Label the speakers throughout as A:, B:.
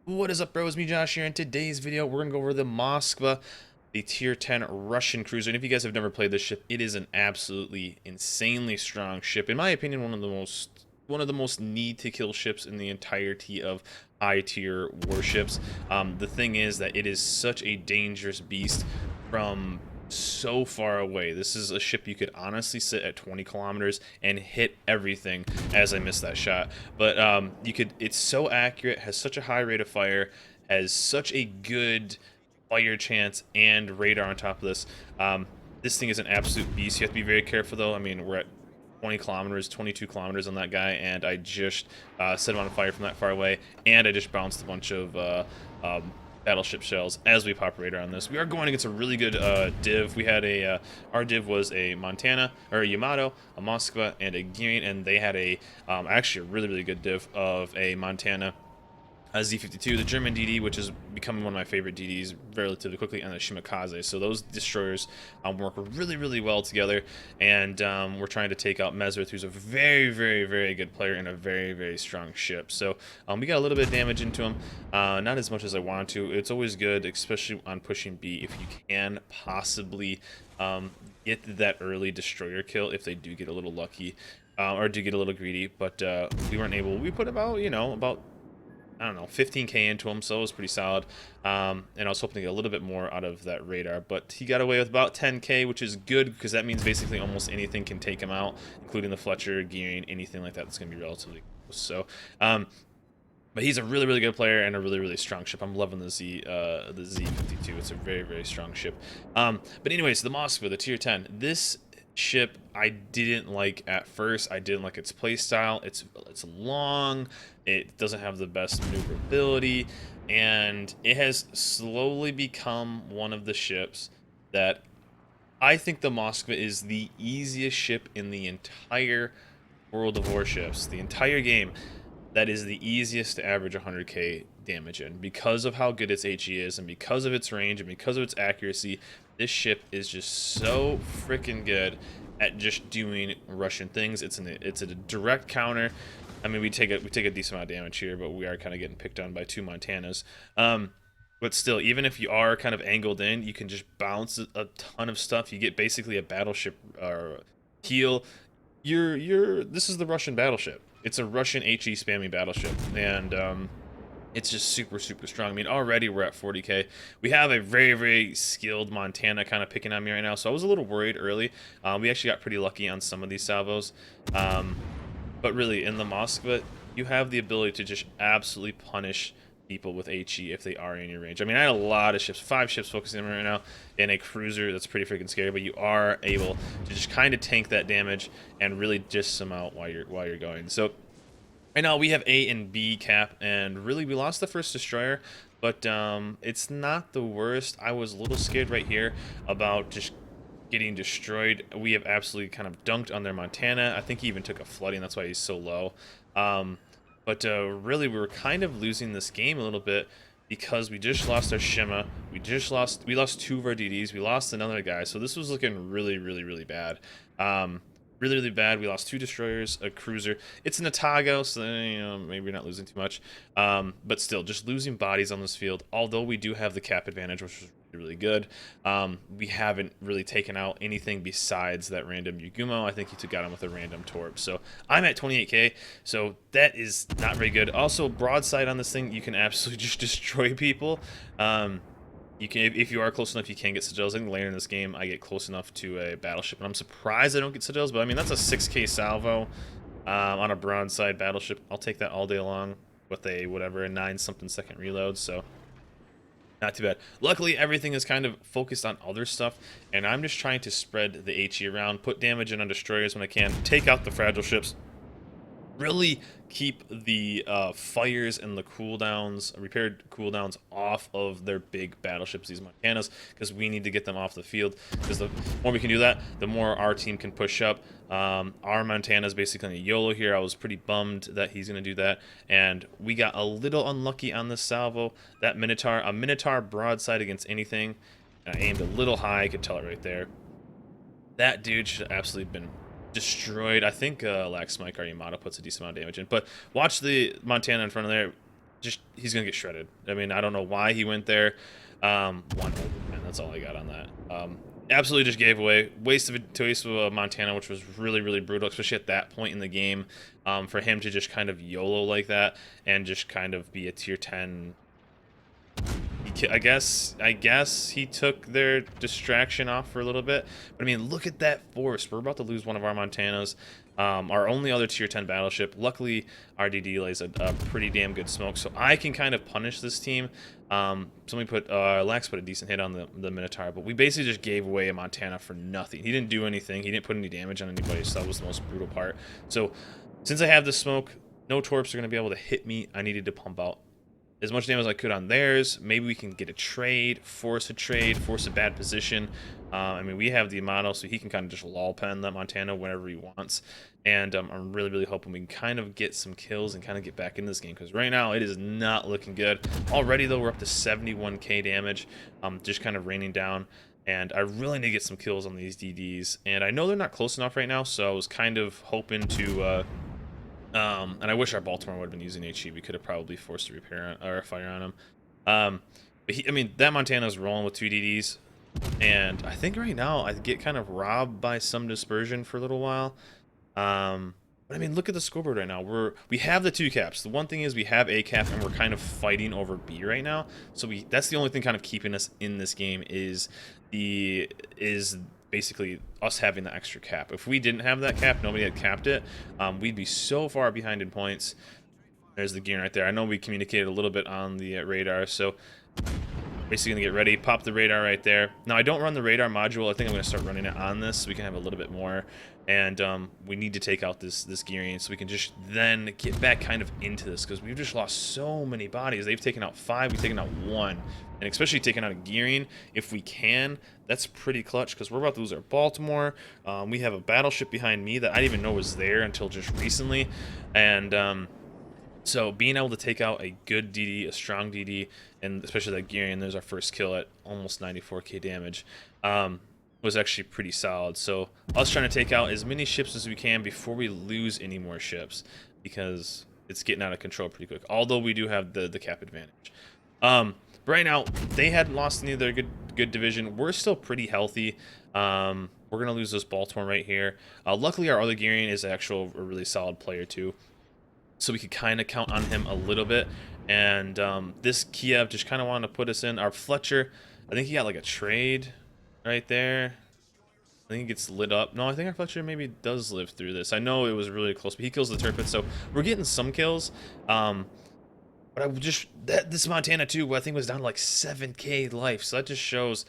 A: What is up, bros? Me, Josh here. In today's video, we're gonna go over the Moskva, the tier 10 Russian cruiser. And if you guys have never played this ship, it is an absolutely insanely strong ship. In my opinion, one of the most need to kill ships in the entirety of high tier warships. The thing is that it is such a dangerous beast from so far away. This is a ship you could honestly sit at 20 kilometers and hit everything, as I missed that shot. But it's so accurate, has such a high rate of fire, has such a good fire chance and radar on top of this. This thing is an absolute beast. You have to be very careful though. I mean, we're at 20 kilometers, 22 kilometers on that guy, and I just set him on fire from that far away, and I just bounced a bunch of battleship shells as we pop radar on this. We are going against a really good div. We had our div was a Montana, or a Yamato, a Moskva, and a Gearing, and they had actually a really good div of a Montana, a Z-52, the German DD, which is becoming one of my favorite DDs relatively quickly, and the Shimakaze. So those destroyers work really well together, and we're trying to take out Mesrith, who's a very good player and a very strong ship. So we got a little bit of damage into him, not as much as I wanted to. It's always good, especially on pushing B, if you can possibly get that early destroyer kill if they do get a little lucky, or do get a little greedy. But we weren't able. We put about, about I don't know, 15k into him, so it was pretty solid. And I was hoping to get a little bit more out of that radar, but he got away with about 10k, which is good because that means basically almost anything can take him out, including the Fletcher, Gearing, anything like that that's going to be relatively close. So, but he's a really good player and a really strong ship. I'm loving the Z-52. It's a very strong ship. But anyways, the Moskva, the tier 10. This ship I didn't like at first. I didn't like its playstyle. It's long. It doesn't have the best maneuverability, and it has slowly become one of the ships that I think the Moskva is the easiest ship in the entire World of Warships, the entire game. That is the easiest to average 100k damage in because of how good its HE is, and because of its range, and because of its accuracy. This ship is just so freaking good at just doing Russian things. It's a direct counter. I mean, we take a decent amount of damage here, but we are kind of getting picked on by two Montanas. But still, even if you are kind of angled in, you can just bounce a ton of stuff. You get basically a battleship heal. This is the Russian battleship. It's a Russian HE spamming battleship, and it's just super strong. I mean, already we're at 40k. We have a very skilled Montana kind of picking on me right now, so I was a little worried early. We actually got pretty lucky on some of these salvos. But really, in the Moskva, you have the ability to just absolutely punish people with HE if they are in your range. I mean, I had a lot of ships, 5 ships focusing on me right now, in a cruiser. That's pretty freaking scary, but you are able to just kind of tank that damage and really dish them out while you're going. So right now we have A and B cap, and really we lost the first destroyer, but it's not the worst. I was a little scared right here about just getting destroyed. We have absolutely kind of dunked on their Montana. I think he even took a flooding, that's why he's so low. But really we were kind of losing this game a little bit because we just lost our Shima. We lost 2 of our DDs. We lost another guy, so this was looking really bad. Really bad. We lost 2 destroyers, a cruiser. It's an Atago, so maybe we're not losing too much. But still, just losing bodies on this field. Although we do have the cap advantage, which is really good. We haven't really taken out anything besides that random Yugumo. I think he got him with a random Torp. So I'm at 28k, so that is not very good. Also, broadside on this thing, you can absolutely just destroy people. You can, if you are close enough, you can get Sigils. I think later in this game, I get close enough to a battleship, and I'm surprised I don't get Sigils. But I mean, that's a 6k salvo on a broadside battleship. I'll take that all day long with a whatever a 9-something second reload. So not too bad. Luckily, everything is kind of focused on other stuff, and I'm just trying to spread the HE around, put damage in on destroyers when I can, take out the fragile ships. Really keep the fires and the cooldowns, repaired cooldowns, off of their big battleships, these Montanas, because we need to get them off the field. Because the more we can do that, the more our team can push up. Our Montana's basically a YOLO here. I was pretty bummed that he's going to do that, and we got a little unlucky on this salvo. That Minotaur, a Minotaur broadside against anything, and I aimed a little high. I could tell it right there. That dude should have absolutely been destroyed. I think Lax Mike or Yamato puts a decent amount of damage in. But watch the Montana in front of there. just he's gonna get shredded. I mean, I don't know why he went there. One overman, that's all I got on that. Absolutely just gave away. Waste of a Montana, which was really, really brutal, especially at that point in the game. For him to just kind of YOLO like that and just kind of be a tier 10. I guess he took their distraction off for a little bit. But I mean, look at that force. We're about to lose one of our Montanas. Our only other tier 10 battleship. Luckily, our DD lays a pretty damn good smoke, so I can kind of punish this team. Somebody put Lax put a decent hit on the Minotaur, but we basically just gave away a Montana for nothing. He didn't do anything. He didn't put any damage on anybody, so that was the most brutal part. So since I have this smoke, no torps are going to be able to hit me. I needed to pump out as much damage as I could on theirs. Maybe we can get a trade, force a bad position. I mean, we have the Yamato, so he can kind of just lol pen that Montana whenever he wants. And I'm really, really hoping we can kind of get some kills and kind of get back in this game, because right now it is not looking good. Already, though, we're up to 71k damage, just kind of raining down. And I really need to get some kills on these DDs. And I know they're not close enough right now, so I was kind of hoping to... and I wish our Baltimore would have been using HE. We could have probably forced a repair on, or a fire on him. But I mean, that Montana's rolling with 2 DDs. And I think right now I get kind of robbed by some dispersion for a little while. But I mean, look at the scoreboard right now. We have the 2 caps. The one thing is we have A cap and we're kind of fighting over B right now. So that's the only thing kind of keeping us in this game is basically us having the extra cap. If we didn't have that cap, nobody had capped it, we'd be so far behind in points. There's the gear right there. I know we communicated a little bit on the radar, so basically gonna get ready, pop the radar right there. Now I don't run the radar module. I think I'm gonna start running it on this so we can have a little bit more. And we need to take out this gearing so we can just then get back kind of into this, because we've just lost so many bodies. They've taken out 5, we've taken out 1. And especially taking out a gearing, if we can, that's pretty clutch, because we're about to lose our Baltimore. We have a battleship behind me that I didn't even know was there until just recently. And so being able to take out a good DD, a strong DD, and especially that gearing, there's our first kill at almost 94k damage, was actually pretty solid. So us trying to take out as many ships as we can before we lose any more ships, because it's getting out of control pretty quick, although we do have the cap advantage. But right now, they hadn't lost any of their good division. We're still pretty healthy. We're going to lose this Baltimore right here. Luckily, our other gearing is actually a really solid player too, so we could kind of count on him a little bit. And this Kiev just kind of wanted to put us in. Our Fletcher, I think he got like a trade right there. I think it gets lit up. No, I think our Fletcher maybe does live through this. I know it was really close, but he kills the Turpin, so we're getting some kills. But I just, this Montana too, I think was down to like 7k life, so that just shows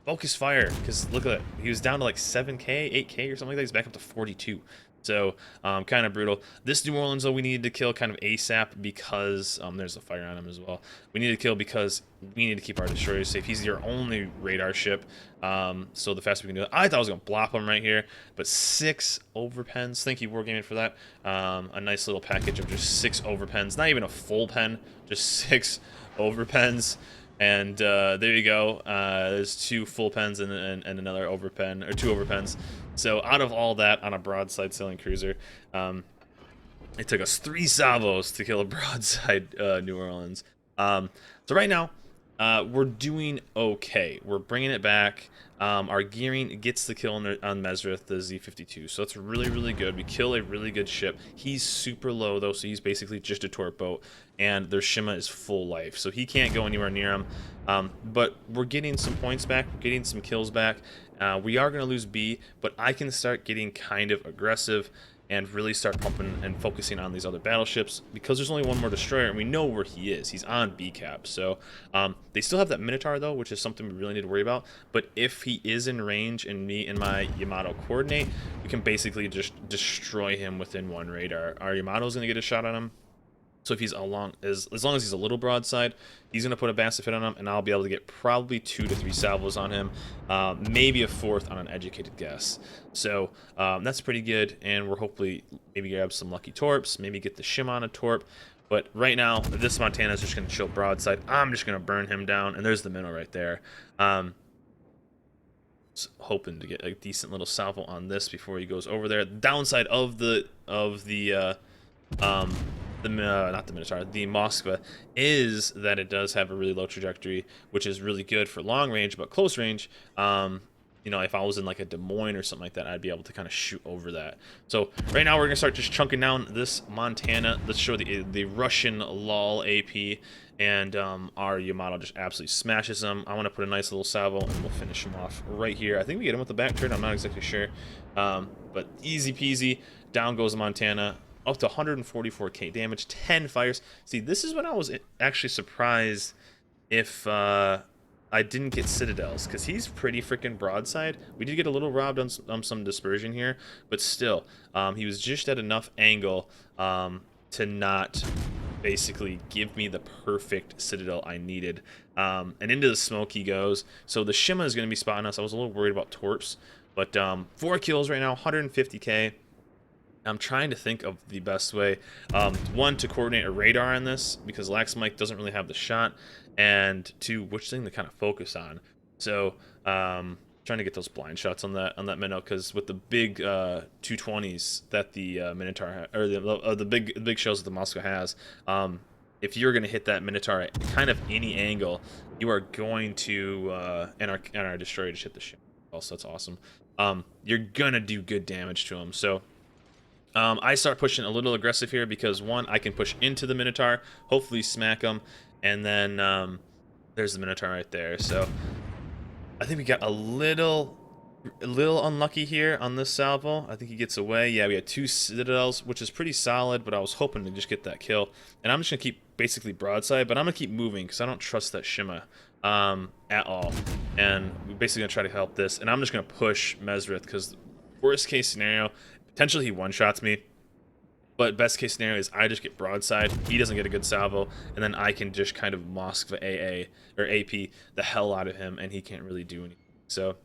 A: focus fire, because look at that, he was down to like 7k, 8k or something like that. He's back up to 42. So kind of brutal. This New Orleans, though, we needed to kill kind of ASAP, because there's a fire on him as well. We need to kill because we need to keep our destroyers safe. He's your only radar ship, so the faster we can do it. I thought I was going to blop him right here, but 6 overpens. Thank you, Wargaming, for that. A nice little package of just 6 overpens. Not even a full pen, just 6 overpens. And there you go. There's 2 full pens and another overpen, or 2 overpens. So out of all that on a broadside sailing cruiser, it took us 3 salvos to kill a broadside New Orleans. So right now, we're doing okay. We're bringing it back. Our gearing gets the kill on Mesrith, the Z-52, so that's really, really good. We kill a really good ship. He's super low, though, so he's basically just a torp boat, and their Shima is full life, so he can't go anywhere near him. But we're getting some points back. We're getting some kills back. We are going to lose B, but I can start getting kind of aggressive and really start pumping and focusing on these other battleships, because there's only 1 more destroyer and we know where he is. He's on B cap. So they still have that Minotaur, though, which is something we really need to worry about. But if he is in range and me and my Yamato coordinate, we can basically just destroy him within 1 radar. Our Yamato's going to get a shot on him. So if he's as long as he's a little broadside, he's going to put a massive hit on him, and I'll be able to get probably 2 to 3 salvos on him, maybe a 4th on an educated guess. So that's pretty good, and we're hopefully maybe grab some lucky torps, maybe get the Shim on a torp. But right now, this Montana is just going to chill broadside. I'm just going to burn him down, and there's the minnow right there. Hoping to get a decent little salvo on this before he goes over there. The downside of the not the Minotaur, the Moskva, is that it does have a really low trajectory, which is really good for long range, but close range, you know, if I was in like a Des Moines or something like that, I'd be able to kind of shoot over that. So right now we're gonna start just chunking down this Montana. Let's show the Russian LOL AP, and our Yamato just absolutely smashes them. I want to put a nice little salvo, and we'll finish him off right here. I think we get him with the back turn. I'm not exactly sure, but easy peasy. Down goes Montana. Up to 144k damage, 10 fires. See, this is when I was actually surprised if I didn't get Citadels, because he's pretty freaking broadside. We did get a little robbed on some dispersion here, but still, he was just at enough angle to not basically give me the perfect Citadel I needed. And into the smoke he goes. So the Shima is going to be spotting us. I was a little worried about Torps, but 4 kills right now, 150k. I'm trying to think of the best way. One, to coordinate a radar on this, because Lax Mike doesn't really have the shot, and two, which thing to kind of focus on. So trying to get those blind shots on that minnow, because with the big 220s that the Minotaur or the big shells that the Moskva has, if you're going to hit that Minotaur at kind of any angle, you are going to and our destroyer just hit the ship. Also, that's awesome. You're gonna do good damage to him. So I start pushing a little aggressive here because, one, I can push into the Minotaur, hopefully smack him, and then there's the Minotaur right there. So I think we got a little unlucky here on this salvo. I think he gets away. Yeah, we had 2 Citadels, which is pretty solid, but I was hoping to just get that kill. And I'm just going to keep basically broadside, but I'm going to keep moving because I don't trust that Shima at all. And we're basically going to try to help this. And I'm just going to push Mesrith because worst case scenario, potentially he one-shots me, but best case scenario is I just get broadside, he doesn't get a good salvo, and then I can just kind of Moskva AA or AP the hell out of him, and he can't really do anything. So,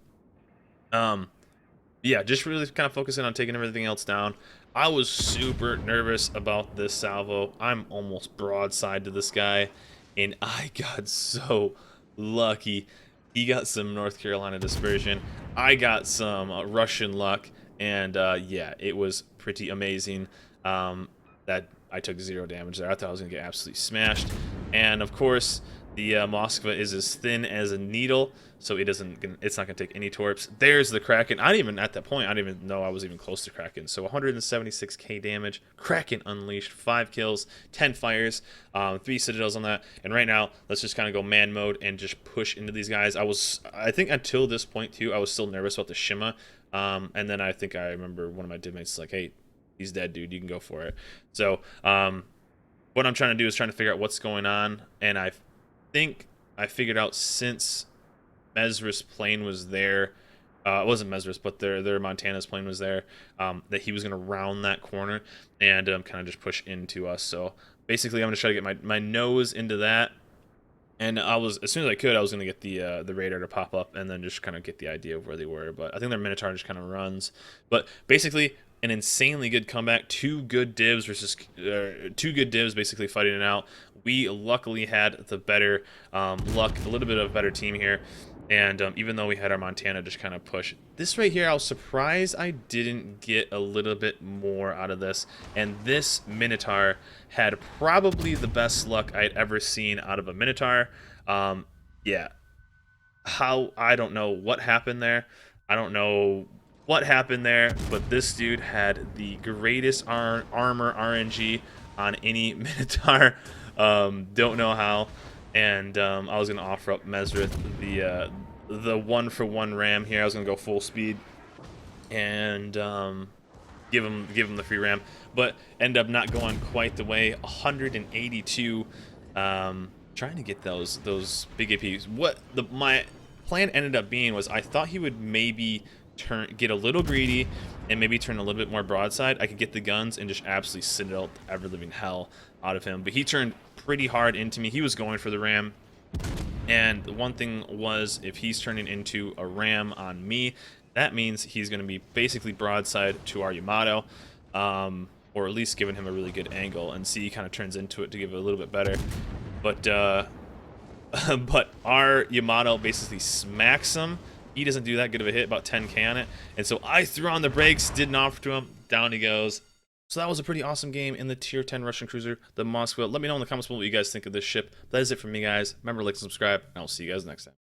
A: yeah, just really kind of focusing on taking everything else down. I was super nervous about this salvo. I'm almost broadside to this guy, and I got so lucky. He got some North Carolina dispersion. I got some Russian luck. And yeah, it was pretty amazing that I took 0 damage there. I thought I was going to get absolutely smashed. And of course, the Moskva is as thin as a needle, so it's not going to take any torps. There's the Kraken. I didn't even, at that point, I didn't even know I was even close to Kraken. So 176k damage. Kraken unleashed, 5 kills, 10 fires, 3 Citadels on that. And right now, let's just kind of go man mode and just push into these guys. I think until this point too, I was still nervous about the Shima. And then I think I remember one of my teammates like, hey, he's dead, dude, you can go for it. So what I'm trying to do is trying to figure out what's going on, and I think I figured out, since Mesrith's plane was there, it wasn't Mesrith's, but their Montana's plane was there, that he was going to round that corner and kind of just push into us. So basically I'm going to try to get my nose into that. And as soon as I could, I was going to get the radar to pop up and then just kind of get the idea of where they were. But I think their Minotaur just kind of runs. But basically, an insanely good comeback. 2 good divs versus 2 good divs basically fighting it out. We luckily had the better luck, a little bit of a better team here. And even though we had our Montana just kind of push. This right here, I was surprised I didn't get a little bit more out of this. And this Minotaur had probably the best luck I'd ever seen out of a Minotaur. Yeah. I don't know what happened there. I don't know what happened there, but this dude had the greatest armor RNG on any Minotaur. Don't know how. And I was gonna offer up Mesrith the 1-for-1 ram here. I was gonna go full speed and give him the free ram, but end up not going quite the way. 182. Trying to get those big APs. What my plan ended up being was I thought he would maybe get a little greedy and maybe turn a little bit more broadside. I could get the guns and just absolutely citadel ever living hell out of him, but he turned pretty hard into me. He was going for the ram, and the one thing was, if he's turning into a ram on me, that means he's going to be basically broadside to our Yamato, or at least giving him a really good angle, and C kind of turns into it to give it a little bit better. But but our Yamato basically smacks him. He doesn't do that good of a hit, about 10k on it, and so I threw on the brakes, didn't offer to him, down he goes. So that was a pretty awesome game in the tier 10 Russian cruiser, the Moskva. Let me know in the comments below what you guys think of this ship. That is it from me, guys. Remember to like and subscribe, and I'll see you guys next time.